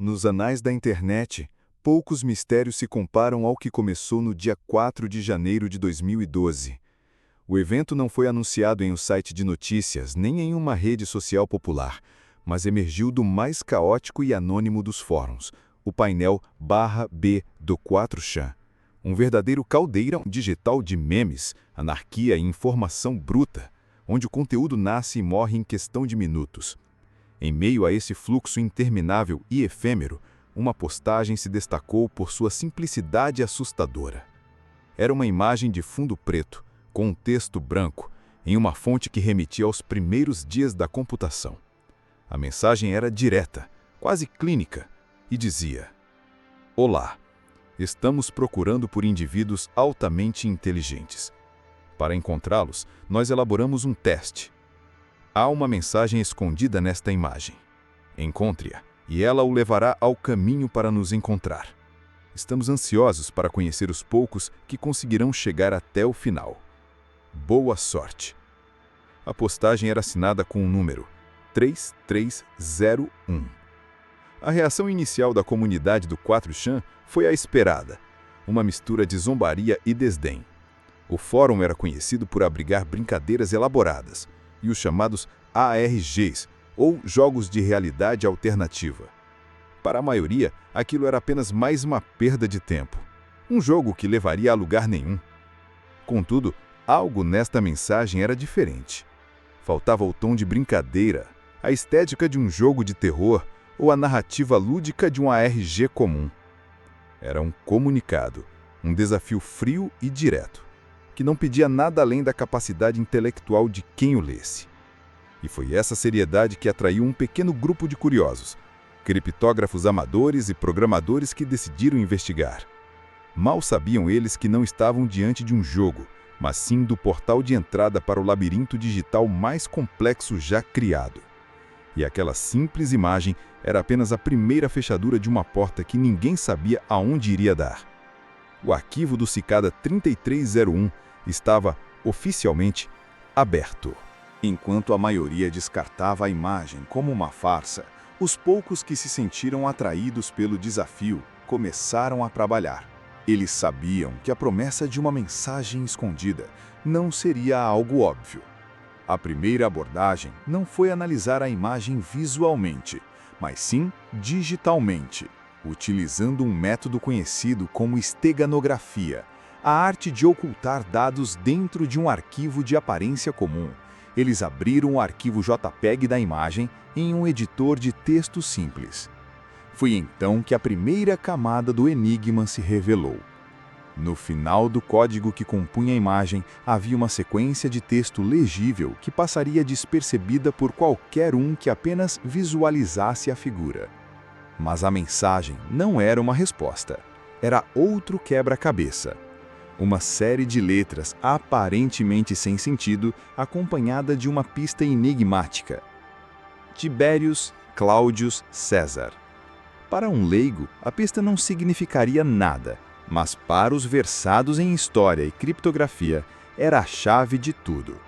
Nos anais da internet, poucos mistérios se comparam ao que começou no dia 4 de janeiro de 2012. O evento não foi anunciado em um site de notícias nem em uma rede social popular, mas emergiu do mais caótico e anônimo dos fóruns, o painel /B do 4chan. Um verdadeiro caldeirão digital de memes, anarquia e informação bruta, onde o conteúdo nasce e morre em questão de minutos. Em meio a esse fluxo interminável e efêmero, uma postagem se destacou por sua simplicidade assustadora. Era uma imagem de fundo preto, com um texto branco, em uma fonte que remetia aos primeiros dias da computação. A mensagem era direta, quase clínica, e dizia: Olá, estamos procurando por indivíduos altamente inteligentes. Para encontrá-los, nós elaboramos um teste. Há uma mensagem escondida nesta imagem. Encontre-a, e ela o levará ao caminho para nos encontrar. Estamos ansiosos para conhecer os poucos que conseguirão chegar até o final. Boa sorte! A postagem era assinada com o número 3301. A reação inicial da comunidade do 4chan foi a esperada, uma mistura de zombaria e desdém. O fórum era conhecido por abrigar brincadeiras elaboradas, e os chamados ARGs, ou Jogos de Realidade Alternativa. Para a maioria, aquilo era apenas mais uma perda de tempo, um jogo que levaria a lugar nenhum. Contudo, algo nesta mensagem era diferente. Faltava o tom de brincadeira, a estética de um jogo de terror ou a narrativa lúdica de um ARG comum. Era um comunicado, um desafio frio e direto, que não pedia nada além da capacidade intelectual de quem o lesse. E foi essa seriedade que atraiu um pequeno grupo de curiosos, criptógrafos amadores e programadores que decidiram investigar. Mal sabiam eles que não estavam diante de um jogo, mas sim do portal de entrada para o labirinto digital mais complexo já criado. E aquela simples imagem era apenas a primeira fechadura de uma porta que ninguém sabia aonde iria dar. O arquivo do Cicada 3301 estava, oficialmente, aberto. Enquanto a maioria descartava a imagem como uma farsa, os poucos que se sentiram atraídos pelo desafio começaram a trabalhar. Eles sabiam que a promessa de uma mensagem escondida não seria algo óbvio. A primeira abordagem não foi analisar a imagem visualmente, mas sim digitalmente, utilizando um método conhecido como esteganografia, a arte de ocultar dados dentro de um arquivo de aparência comum. Eles abriram o arquivo JPEG da imagem em um editor de texto simples. Foi então que a primeira camada do enigma se revelou. No final do código que compunha a imagem, havia uma sequência de texto legível que passaria despercebida por qualquer um que apenas visualizasse a figura. Mas a mensagem não era uma resposta. Era outro quebra-cabeça. Uma série de letras aparentemente sem sentido, acompanhada de uma pista enigmática. Tiberius Claudius César. Para um leigo, a pista não significaria nada, mas para os versados em história e criptografia, era a chave de tudo.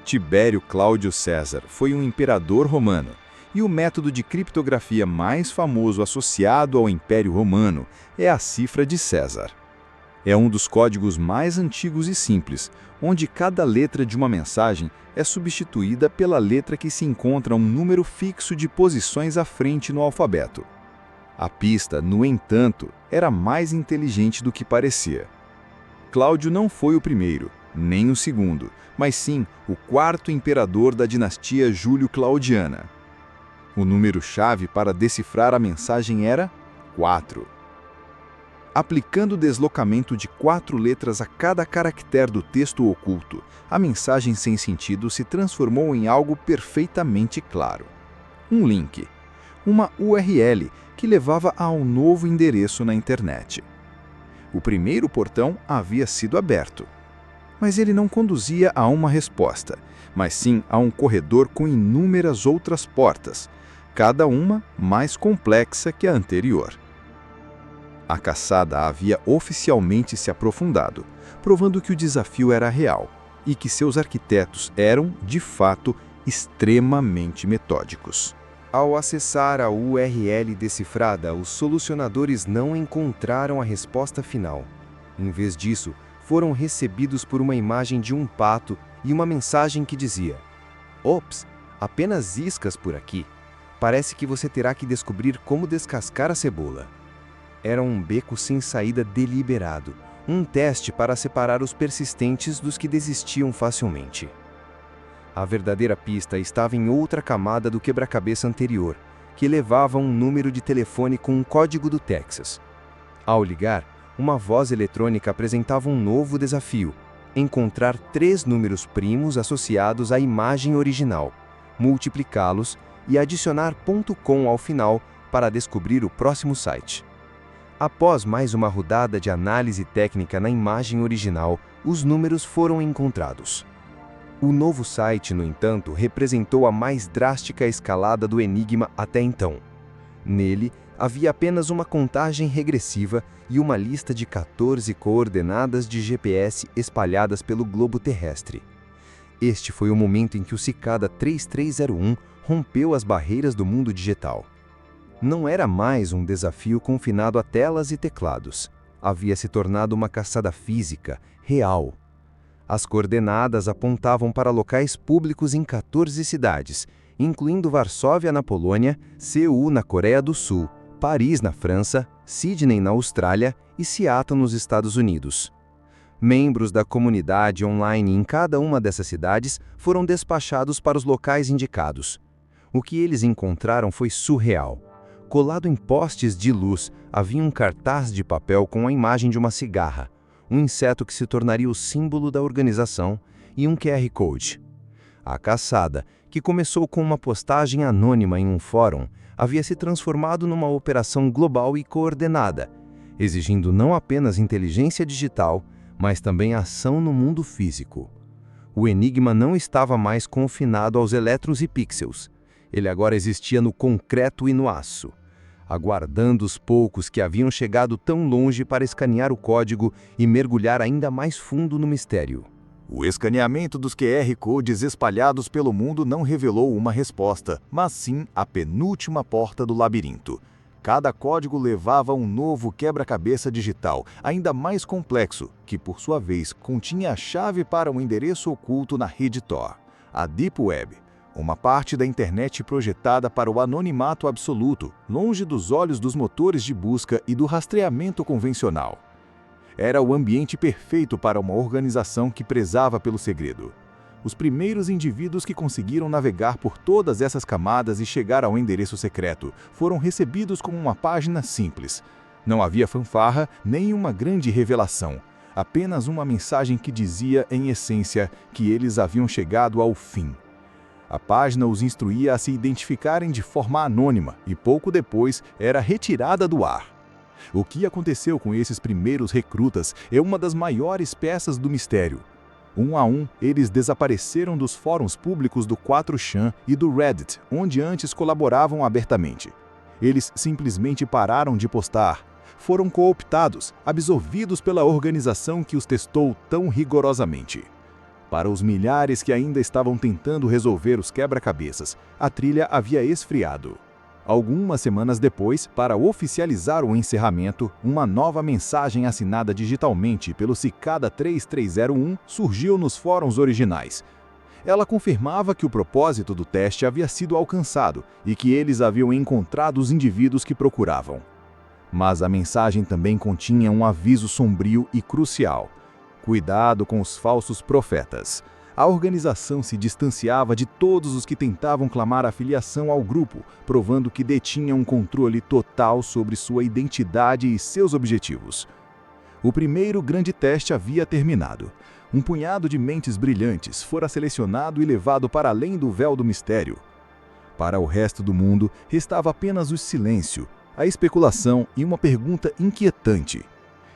Tibério Cláudio César foi um imperador romano, e o método de criptografia mais famoso associado ao Império Romano é a cifra de César. É um dos códigos mais antigos e simples, onde cada letra de uma mensagem é substituída pela letra que se encontra um número fixo de posições à frente no alfabeto. A pista, no entanto, era mais inteligente do que parecia. Cláudio não foi o primeiro, nem o segundo, mas sim o quarto imperador da dinastia Júlio-Claudiana. O número-chave para decifrar a mensagem era 4. Aplicando o deslocamento de 4 letras a cada caractere do texto oculto, a mensagem sem sentido se transformou em algo perfeitamente claro. Um link, uma URL que levava a um novo endereço na internet. O primeiro portão havia sido aberto, mas ele não conduzia a uma resposta, mas sim a um corredor com inúmeras outras portas, cada uma mais complexa que a anterior. A caçada havia oficialmente se aprofundado, provando que o desafio era real e que seus arquitetos eram, de fato, extremamente metódicos. Ao acessar a URL decifrada, os solucionadores não encontraram a resposta final. Em vez disso, foram recebidos por uma imagem de um pato e uma mensagem que dizia: "Ops, apenas iscas por aqui. Parece que você terá que descobrir como descascar a cebola." Era um beco sem saída deliberado, um teste para separar os persistentes dos que desistiam facilmente. A verdadeira pista estava em outra camada do quebra-cabeça anterior, que levava um número de telefone com um código do Texas. Ao ligar, uma voz eletrônica apresentava um novo desafio: encontrar 3 números primos associados à imagem original, multiplicá-los e adicionar .com ao final para descobrir o próximo site. Após mais uma rodada de análise técnica na imagem original, os números foram encontrados. O novo site, no entanto, representou a mais drástica escalada do enigma até então. Nele, havia apenas uma contagem regressiva e uma lista de 14 coordenadas de GPS espalhadas pelo globo terrestre. Este foi o momento em que o Cicada 3301 rompeu as barreiras do mundo digital. Não era mais um desafio confinado a telas e teclados. Havia se tornado uma caçada física, real. As coordenadas apontavam para locais públicos em 14 cidades, incluindo Varsóvia, na Polônia, Seul, na Coreia do Sul, Paris, na França, Sydney, na Austrália e Seattle, nos Estados Unidos. Membros da comunidade online em cada uma dessas cidades foram despachados para os locais indicados. O que eles encontraram foi surreal. Colado em postes de luz, havia um cartaz de papel com a imagem de uma cigarra, um inseto que se tornaria o símbolo da organização, e um QR Code. A caçada, que começou com uma postagem anônima em um fórum, havia se transformado numa operação global e coordenada, exigindo não apenas inteligência digital, mas também ação no mundo físico. O enigma não estava mais confinado aos elétrons e pixels. Ele agora existia no concreto e no aço, aguardando os poucos que haviam chegado tão longe para escanear o código e mergulhar ainda mais fundo no mistério. O escaneamento dos QR Codes espalhados pelo mundo não revelou uma resposta, mas sim a penúltima porta do labirinto. Cada código levava a um novo quebra-cabeça digital, ainda mais complexo, que por sua vez continha a chave para um endereço oculto na rede Tor, a Deep Web. Uma parte da internet projetada para o anonimato absoluto, longe dos olhos dos motores de busca e do rastreamento convencional. Era o ambiente perfeito para uma organização que prezava pelo segredo. Os primeiros indivíduos que conseguiram navegar por todas essas camadas e chegar ao endereço secreto foram recebidos com uma página simples. Não havia fanfarra nem uma grande revelação, apenas uma mensagem que dizia, em essência, que eles haviam chegado ao fim. A página os instruía a se identificarem de forma anônima e pouco depois era retirada do ar. O que aconteceu com esses primeiros recrutas é uma das maiores peças do mistério. Um a um, eles desapareceram dos fóruns públicos do 4chan e do Reddit, onde antes colaboravam abertamente. Eles simplesmente pararam de postar. Foram cooptados, absorvidos pela organização que os testou tão rigorosamente. Para os milhares que ainda estavam tentando resolver os quebra-cabeças, a trilha havia esfriado. Algumas semanas depois, para oficializar o encerramento, uma nova mensagem assinada digitalmente pelo Cicada 3301 surgiu nos fóruns originais. Ela confirmava que o propósito do teste havia sido alcançado e que eles haviam encontrado os indivíduos que procuravam. Mas a mensagem também continha um aviso sombrio e crucial. Cuidado com os falsos profetas. A organização se distanciava de todos os que tentavam clamar afiliação ao grupo, provando que detinham um controle total sobre sua identidade e seus objetivos. O primeiro grande teste havia terminado. Um punhado de mentes brilhantes fora selecionado e levado para além do véu do mistério. Para o resto do mundo, restava apenas o silêncio, a especulação e uma pergunta inquietante.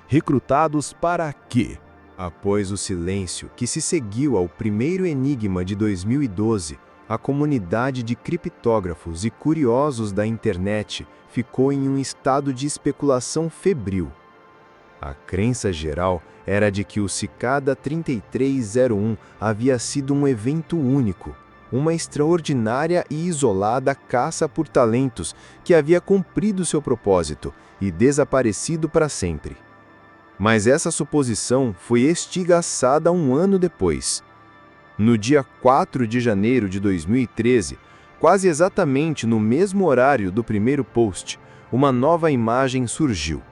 Recrutados para quê? Após o silêncio que se seguiu ao primeiro enigma de 2012, a comunidade de criptógrafos e curiosos da internet ficou em um estado de especulação febril. A crença geral era de que o Cicada 3301 havia sido um evento único, uma extraordinária e isolada caça por talentos que havia cumprido seu propósito e desaparecido para sempre. Mas essa suposição foi estilhaçada um ano depois. No dia 4 de janeiro de 2013, quase exatamente no mesmo horário do primeiro post, uma nova imagem surgiu.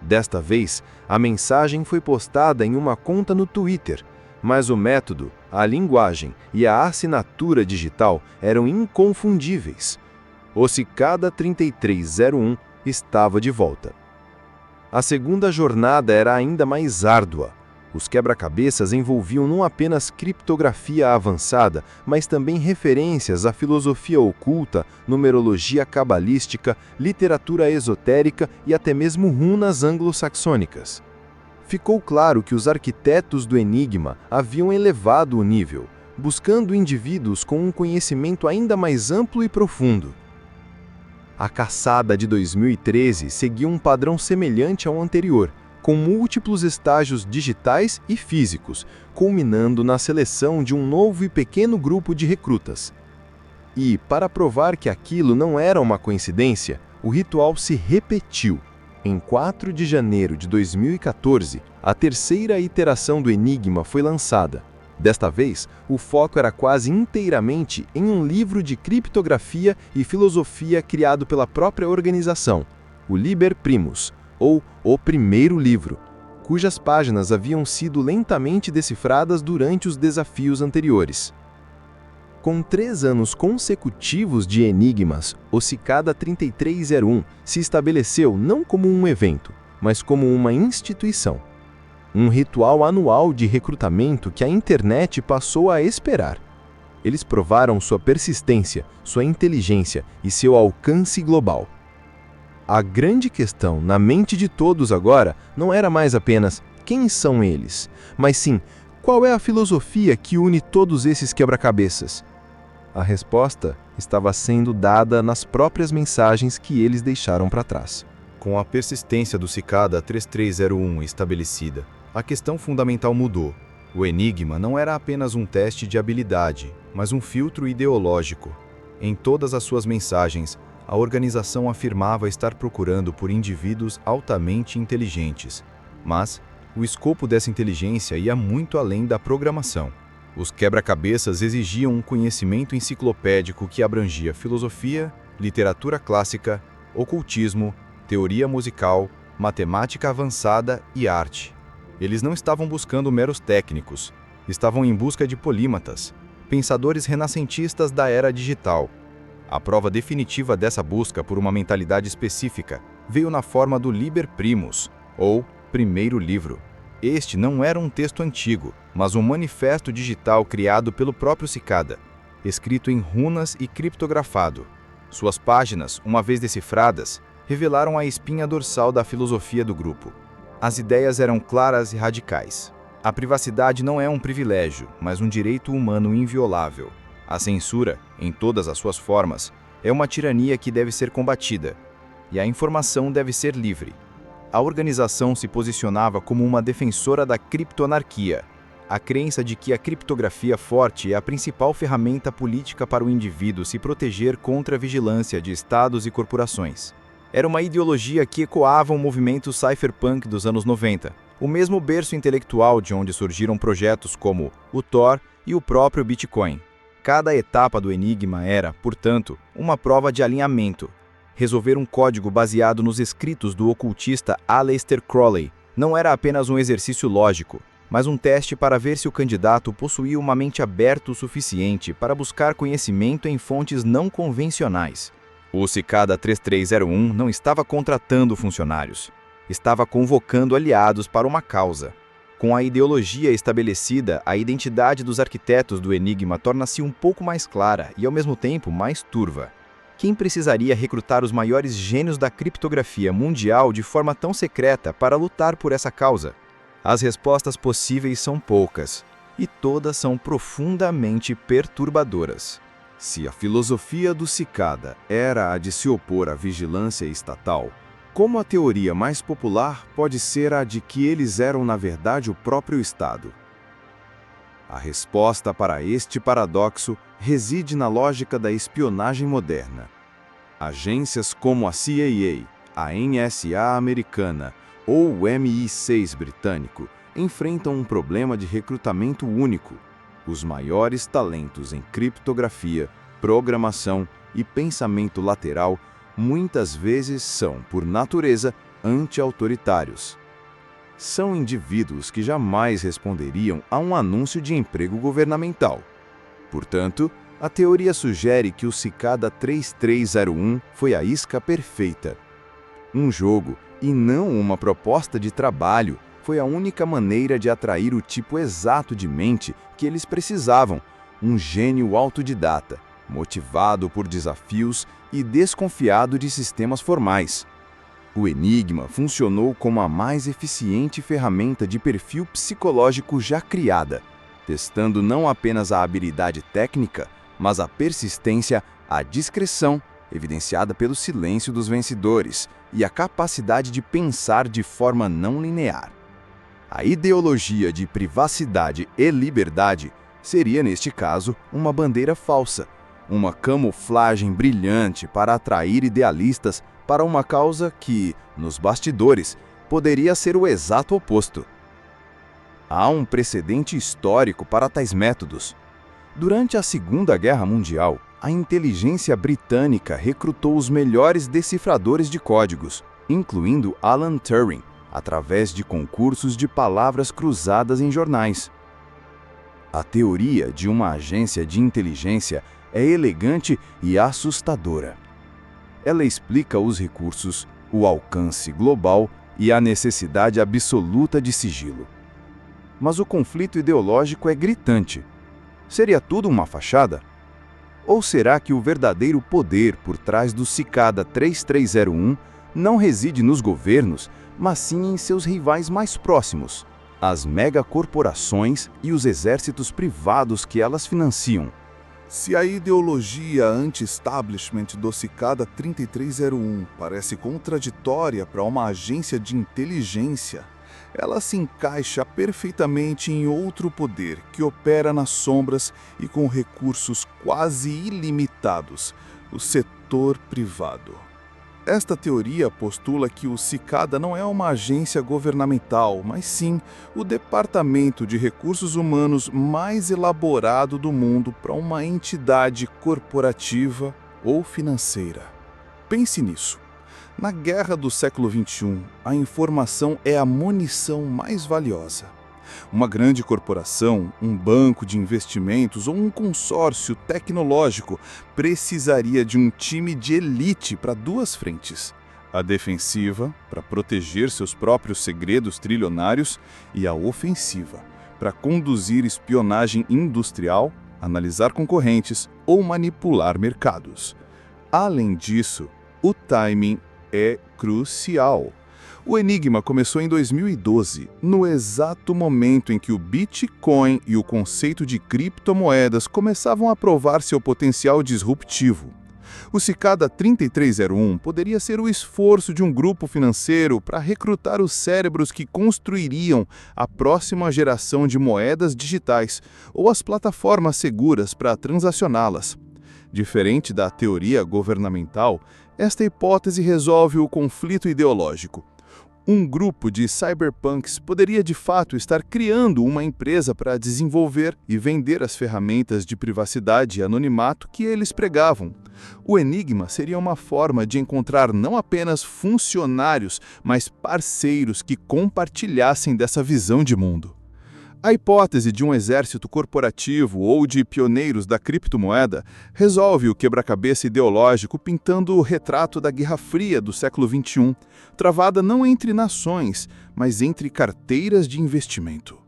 Desta vez, a mensagem foi postada em uma conta no Twitter, mas o método, a linguagem e a assinatura digital eram inconfundíveis. O Cicada 3301 estava de volta. A segunda jornada era ainda mais árdua. Os quebra-cabeças envolviam não apenas criptografia avançada, mas também referências à filosofia oculta, numerologia cabalística, literatura esotérica e até mesmo runas anglo-saxônicas. Ficou claro que os arquitetos do enigma haviam elevado o nível, buscando indivíduos com um conhecimento ainda mais amplo e profundo. A caçada de 2013 seguia um padrão semelhante ao anterior, com múltiplos estágios digitais e físicos, culminando na seleção de um novo e pequeno grupo de recrutas. E, para provar que aquilo não era uma coincidência, o ritual se repetiu. Em 4 de janeiro de 2014, a terceira iteração do Enigma foi lançada. Desta vez, o foco era quase inteiramente em um livro de criptografia e filosofia criado pela própria organização, o Liber Primus, ou O Primeiro Livro, cujas páginas haviam sido lentamente decifradas durante os desafios anteriores. Com 3 anos consecutivos de enigmas, o Cicada 3301 se estabeleceu não como um evento, mas como uma instituição. Um ritual anual de recrutamento que a internet passou a esperar. Eles provaram sua persistência, sua inteligência e seu alcance global. A grande questão na mente de todos agora não era mais apenas quem são eles, mas sim qual é a filosofia que une todos esses quebra-cabeças. A resposta estava sendo dada nas próprias mensagens que eles deixaram para trás. Com a persistência do Cicada 3301 estabelecida, a questão fundamental mudou. O enigma não era apenas um teste de habilidade, mas um filtro ideológico. Em todas as suas mensagens, a organização afirmava estar procurando por indivíduos altamente inteligentes. Mas o escopo dessa inteligência ia muito além da programação. Os quebra-cabeças exigiam um conhecimento enciclopédico que abrangia filosofia, literatura clássica, ocultismo, teoria musical, matemática avançada e arte. Eles não estavam buscando meros técnicos, estavam em busca de polímatas, pensadores renascentistas da era digital. A prova definitiva dessa busca por uma mentalidade específica veio na forma do Liber Primus, ou Primeiro Livro. Este não era um texto antigo, mas um manifesto digital criado pelo próprio Cicada, escrito em runas e criptografado. Suas páginas, uma vez decifradas, revelaram a espinha dorsal da filosofia do grupo. As ideias eram claras e radicais. A privacidade não é um privilégio, mas um direito humano inviolável. A censura, em todas as suas formas, é uma tirania que deve ser combatida, e a informação deve ser livre. A organização se posicionava como uma defensora da criptoanarquia, a crença de que a criptografia forte é a principal ferramenta política para o indivíduo se proteger contra a vigilância de estados e corporações. Era uma ideologia que ecoava o movimento cypherpunk dos anos 90, o mesmo berço intelectual de onde surgiram projetos como o Tor e o próprio Bitcoin. Cada etapa do enigma era, portanto, uma prova de alinhamento. Resolver um código baseado nos escritos do ocultista Aleister Crowley não era apenas um exercício lógico, mas um teste para ver se o candidato possuía uma mente aberta o suficiente para buscar conhecimento em fontes não convencionais. O Cicada 3301 não estava contratando funcionários, estava convocando aliados para uma causa. Com a ideologia estabelecida, a identidade dos arquitetos do enigma torna-se um pouco mais clara e, ao mesmo tempo, mais turva. Quem precisaria recrutar os maiores gênios da criptografia mundial de forma tão secreta para lutar por essa causa? As respostas possíveis são poucas, e todas são profundamente perturbadoras. Se a filosofia do Cicada era a de se opor à vigilância estatal, como a teoria mais popular pode ser a de que eles eram na verdade o próprio Estado? A resposta para este paradoxo reside na lógica da espionagem moderna. Agências como a CIA, a NSA americana ou o MI6 britânico enfrentam um problema de recrutamento único. Os maiores talentos em criptografia, programação e pensamento lateral muitas vezes são, por natureza, anti-autoritários. São indivíduos que jamais responderiam a um anúncio de emprego governamental. Portanto, a teoria sugere que o Cicada 3301 foi a isca perfeita. Um jogo, e não uma proposta de trabalho, foi a única maneira de atrair o tipo exato de mente que eles precisavam, um gênio autodidata, motivado por desafios e desconfiado de sistemas formais. O Enigma funcionou como a mais eficiente ferramenta de perfil psicológico já criada, testando não apenas a habilidade técnica, mas a persistência, a discrição, evidenciada pelo silêncio dos vencedores, e a capacidade de pensar de forma não linear. A ideologia de privacidade e liberdade seria, neste caso, uma bandeira falsa, uma camuflagem brilhante para atrair idealistas para uma causa que, nos bastidores, poderia ser o exato oposto. Há um precedente histórico para tais métodos. Durante a Segunda Guerra Mundial, a inteligência britânica recrutou os melhores decifradores de códigos, incluindo Alan Turing, através de concursos de palavras cruzadas em jornais. A teoria de uma agência de inteligência é elegante e assustadora. Ela explica os recursos, o alcance global e a necessidade absoluta de sigilo. Mas o conflito ideológico é gritante. Seria tudo uma fachada? Ou será que o verdadeiro poder por trás do Cicada 3301 não reside nos governos, mas sim em seus rivais mais próximos, as megacorporações e os exércitos privados que elas financiam? Se a ideologia anti-establishment do Cicada 3301 parece contraditória para uma agência de inteligência, ela se encaixa perfeitamente em outro poder que opera nas sombras e com recursos quase ilimitados, o setor privado. Esta teoria postula que o Cicada não é uma agência governamental, mas sim o departamento de recursos humanos mais elaborado do mundo para uma entidade corporativa ou financeira. Pense nisso. Na guerra do século XXI, a informação é a munição mais valiosa. Uma grande corporação, um banco de investimentos ou um consórcio tecnológico precisaria de um time de elite para duas frentes: a defensiva, para proteger seus próprios segredos trilionários, e a ofensiva, para conduzir espionagem industrial, analisar concorrentes ou manipular mercados. Além disso, o timing é crucial. O Enigma começou em 2012, no exato momento em que o Bitcoin e o conceito de criptomoedas começavam a provar seu potencial disruptivo. O Cicada 3301 poderia ser o esforço de um grupo financeiro para recrutar os cérebros que construiriam a próxima geração de moedas digitais ou as plataformas seguras para transacioná-las. Diferente da teoria governamental, esta hipótese resolve o conflito ideológico. Um grupo de cyberpunks poderia de fato estar criando uma empresa para desenvolver e vender as ferramentas de privacidade e anonimato que eles pregavam. O Enigma seria uma forma de encontrar não apenas funcionários, mas parceiros que compartilhassem dessa visão de mundo. A hipótese de um exército corporativo ou de pioneiros da criptomoeda resolve o quebra-cabeça ideológico pintando o retrato da Guerra Fria do século XXI, travada não entre nações, mas entre carteiras de investimento.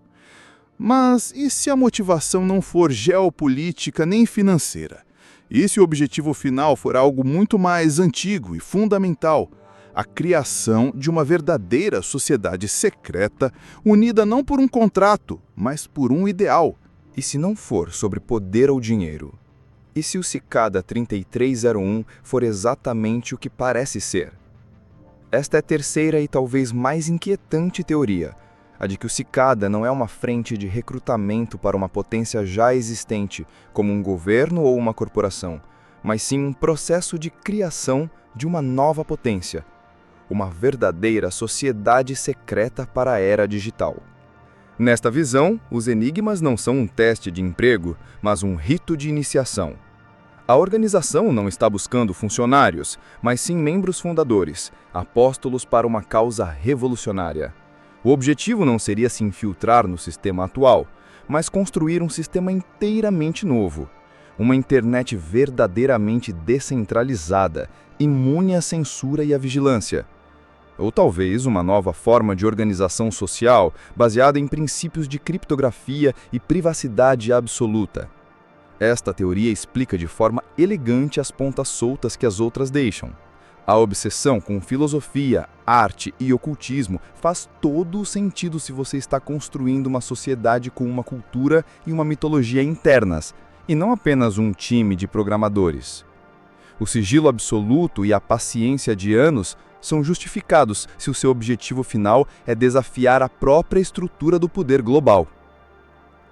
Mas e se a motivação não for geopolítica nem financeira? E se o objetivo final for algo muito mais antigo e fundamental? A criação de uma verdadeira sociedade secreta, unida não por um contrato, mas por um ideal. E se não for sobre poder ou dinheiro? E se o Cicada 3301 for exatamente o que parece ser? Esta é a terceira e talvez mais inquietante teoria, A de que o Cicada não é uma frente de recrutamento para uma potência já existente, como um governo ou uma corporação, mas sim um processo de criação de uma nova potência, uma verdadeira sociedade secreta para a era digital. Nesta visão, os enigmas não são um teste de emprego, mas um rito de iniciação. A organização não está buscando funcionários, mas sim membros fundadores, apóstolos para uma causa revolucionária. O objetivo não seria se infiltrar no sistema atual, mas construir um sistema inteiramente novo. Uma internet verdadeiramente descentralizada, imune à censura e à vigilância. Ou talvez uma nova forma de organização social baseada em princípios de criptografia e privacidade absoluta. Esta teoria explica de forma elegante as pontas soltas que as outras deixam. A obsessão com filosofia, arte e ocultismo faz todo o sentido se você está construindo uma sociedade com uma cultura e uma mitologia internas, e não apenas um time de programadores. O sigilo absoluto e a paciência de anos são justificados se o seu objetivo final é desafiar a própria estrutura do poder global.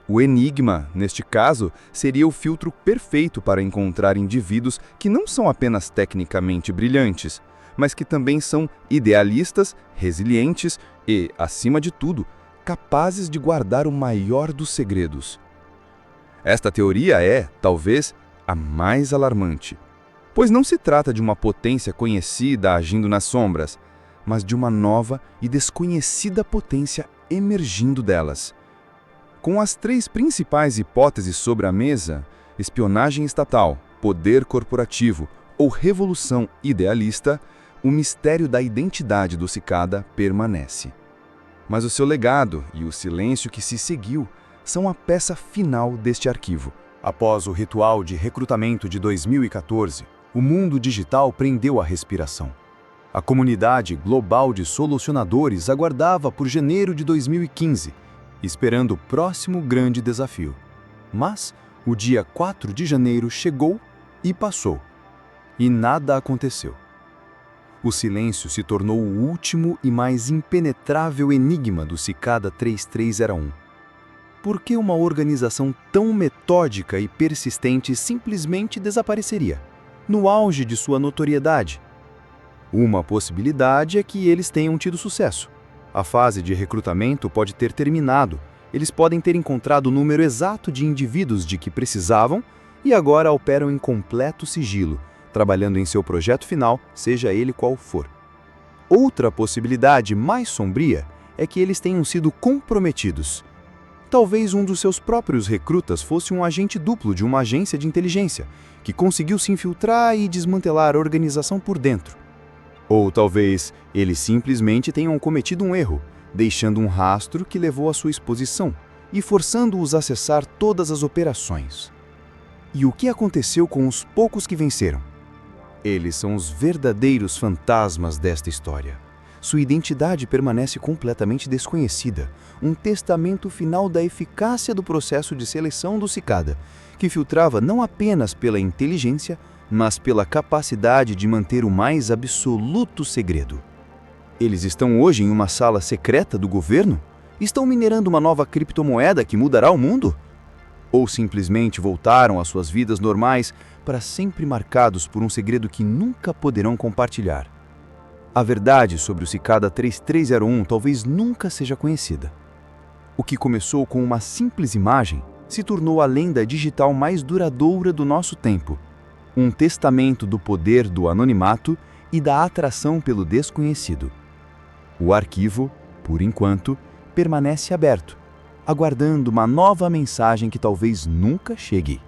O enigma, neste caso, seria o filtro perfeito para encontrar indivíduos que não são apenas tecnicamente brilhantes, mas que também são idealistas, resilientes e, acima de tudo, capazes de guardar o maior dos segredos. Esta teoria é, talvez, a mais alarmante, pois não se trata de uma potência conhecida agindo nas sombras, mas de uma nova e desconhecida potência emergindo delas. Com as três principais hipóteses sobre a mesa, espionagem estatal, poder corporativo ou revolução idealista, o mistério da identidade do Cicada permanece. Mas o seu legado e o silêncio que se seguiu são a peça final deste arquivo. Após o ritual de recrutamento de 2014, o mundo digital prendeu a respiração. A comunidade global de solucionadores aguardava por janeiro de 2015, esperando o próximo grande desafio. Mas o dia 4 de janeiro chegou e passou, e nada aconteceu. O silêncio se tornou o último e mais impenetrável enigma do Cicada 3301. Por que uma organização tão metódica e persistente simplesmente desapareceria, no auge de sua notoriedade? Uma possibilidade é que eles tenham tido sucesso. A fase de recrutamento pode ter terminado, eles podem ter encontrado o número exato de indivíduos de que precisavam e agora operam em completo sigilo, trabalhando em seu projeto final, seja ele qual for. Outra possibilidade mais sombria é que eles tenham sido comprometidos. Talvez um dos seus próprios recrutas fosse um agente duplo de uma agência de inteligência, que conseguiu se infiltrar e desmantelar a organização por dentro. Ou talvez eles simplesmente tenham cometido um erro, deixando um rastro que levou à sua exposição e forçando-os a acessar todas as operações. E o que aconteceu com os poucos que venceram? Eles são os verdadeiros fantasmas desta história. Sua identidade permanece completamente desconhecida, um testamento final da eficácia do processo de seleção do Cicada, que filtrava não apenas pela inteligência, mas pela capacidade de manter o mais absoluto segredo. Eles estão hoje em uma sala secreta do governo? Estão minerando uma nova criptomoeda que mudará o mundo? Ou simplesmente voltaram às suas vidas normais para sempre marcados por um segredo que nunca poderão compartilhar? A verdade sobre o Cicada 3301 talvez nunca seja conhecida. O que começou com uma simples imagem se tornou a lenda digital mais duradoura do nosso tempo. Um testamento do poder do anonimato e da atração pelo desconhecido. O arquivo, por enquanto, permanece aberto, aguardando uma nova mensagem que talvez nunca chegue.